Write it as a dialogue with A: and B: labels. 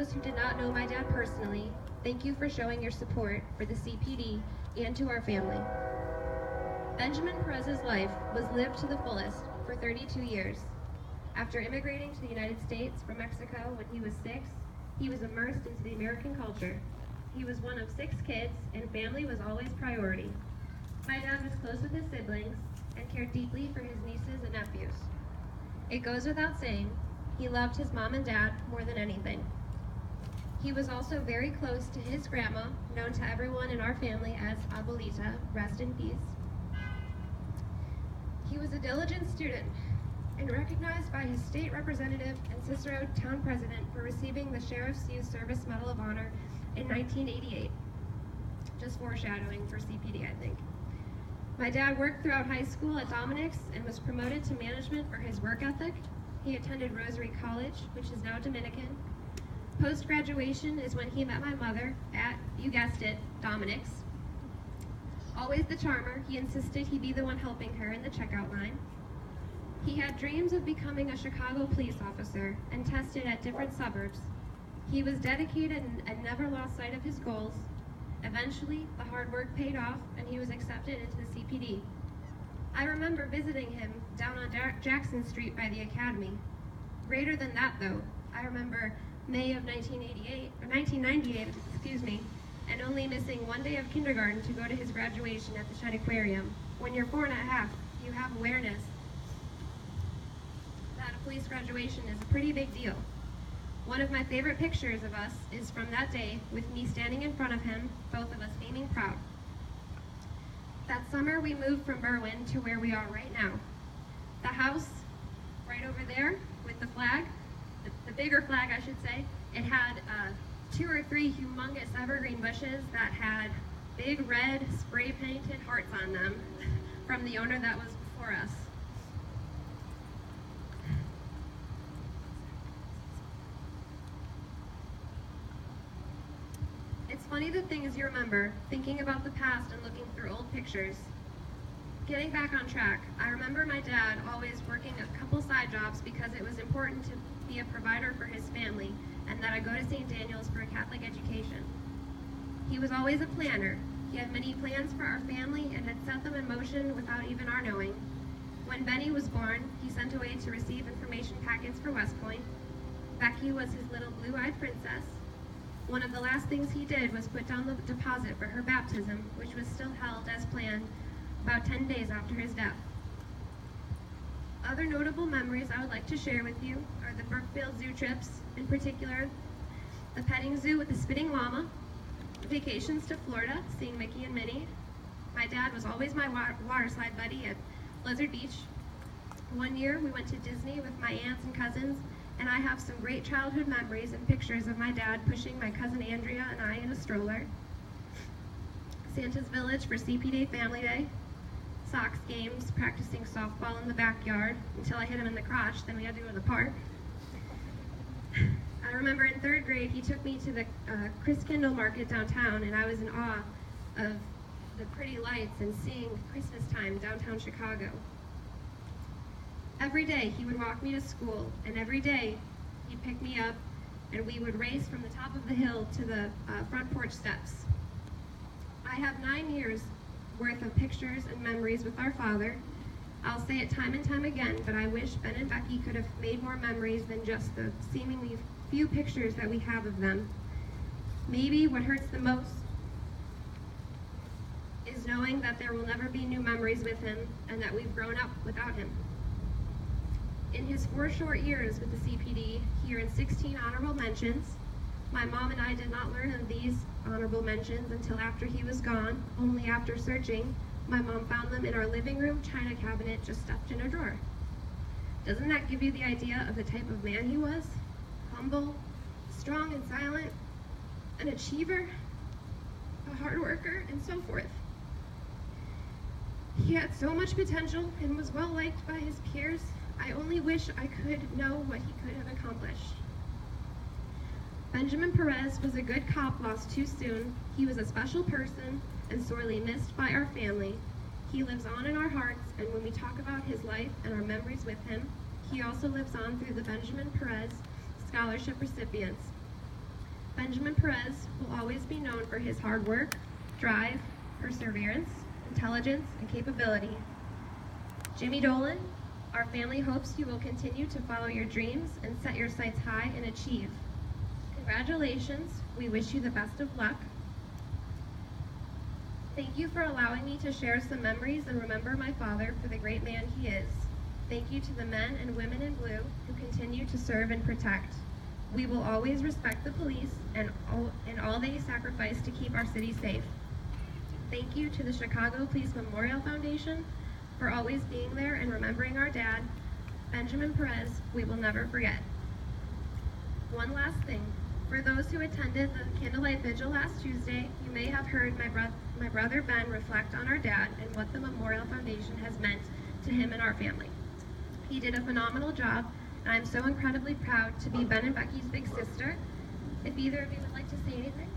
A: those who did not know my dad personally, thank you for showing your support for the CPD and to our family. Benjamin Perez's life was lived to the fullest for 32 years. After immigrating to the United States from Mexico when he was 6, he was immersed into the American culture. He was one of 6 kids, and family was always priority. My dad was close with his siblings and cared deeply for his nieces and nephews. It goes without saying, he loved his mom and dad more than anything. He was also very close to his grandma, known to everyone in our family as Abuelita, rest in peace. He was a diligent student and recognized by his state representative and Cicero town president for receiving the Sheriff's Youth Service Medal of Honor in 1988. Just foreshadowing for CPD, I think. My dad worked throughout high school at Dominic's and was promoted to management for his work ethic. He attended Rosary College, which is now Dominican. Post-graduation is when he met my mother at, you guessed it, Dominic's. Always the charmer, he insisted he be the one helping her in the checkout line. He had dreams of becoming a Chicago police officer and tested at different suburbs. He was dedicated and never lost sight of his goals. Eventually, the hard work paid off and he was accepted into the CPD. I remember visiting him down on Jackson Street by the Academy. Greater than that though, I remember May of 1998, and only missing one day of kindergarten to go to his graduation at the Shed Aquarium. When you're 4 1/2, you have awareness that a police graduation is a pretty big deal. One of my favorite pictures of us is from that day with me standing in front of him, both of us beaming proud. That summer we moved from Berwyn to where we are right now. The house right over there with the flag, the bigger flag I should say, it had 2 or 3 humongous evergreen bushes that had big red spray painted hearts on them from the owner that was before us. It's funny the things you remember, thinking about the past and looking through old pictures. Getting back on track, I remember my dad always working a couple side jobs because it was important to be a provider for his family and that I go to St. Daniel's for a Catholic education. He was always a planner. He had many plans for our family and had set them in motion without even our knowing. When Benny was born, he sent away to receive information packets for West Point. Becky was his little blue-eyed princess. One of the last things he did was put down the deposit for her baptism, which was still held as planned about 10 days after his death. Other notable memories I would like to share with you are the Brookfield Zoo trips, in particular the petting zoo with the spitting llama, vacations to Florida, seeing Mickey and Minnie. My dad was always my water slide buddy at Blizzard Beach. One year we went to Disney with my aunts and cousins, and I have some great childhood memories and pictures of my dad pushing my cousin Andrea and I in a stroller. Santa's Village for CP Day Family Day. Sox games, practicing softball in the backyard until I hit him in the crotch, then we had to go to the park. I remember in 3rd grade, he took me to the Chris Kindle Market downtown, and I was in awe of the pretty lights and seeing Christmas time downtown Chicago. Every day he would walk me to school, and every day he'd pick me up and we would race from the top of the hill to the front porch steps. I have 9 years worth of pictures and memories with our father. I'll say it time and time again, but I wish Ben and Becky could have made more memories than just the seemingly few pictures that we have of them. Maybe what hurts the most is knowing that there will never be new memories with him and that we've grown up without him. In his 4 short years with the CPD, he earned 16 honorable mentions. My mom and I did not learn of these honorable mentions until after he was gone. Only after searching, my mom found them in our living room china cabinet just stuffed in a drawer. Doesn't that give you the idea of the type of man he was? Humble, strong and silent, an achiever, a hard worker, and so forth. He had so much potential and was well liked by his peers. I only wish I could know what he could have accomplished. Benjamin Perez was a good cop lost too soon. He was a special person and sorely missed by our family. He lives on in our hearts, and when we talk about his life and our memories with him, he also lives on through the Benjamin Perez Scholarship recipients. Benjamin Perez will always be known for his hard work, drive, perseverance, intelligence, and capability. Jimmy Dolan, our family hopes you will continue to follow your dreams and set your sights high and achieve. Congratulations, we wish you the best of luck. Thank you for allowing me to share some memories and remember my father for the great man he is. Thank you to the men and women in blue who continue to serve and protect. We will always respect the police and all they sacrifice to keep our city safe. Thank you to the Chicago Police Memorial Foundation for always being there and remembering our dad, Benjamin Perez, we will never forget. One last thing. For those who attended the candlelight vigil last Tuesday, you may have heard my brother Ben reflect on our dad and what the Memorial Foundation has meant to him and our family. He did a phenomenal job, and I'm so incredibly proud to be Ben and Becky's big sister. If either of you would like to say anything.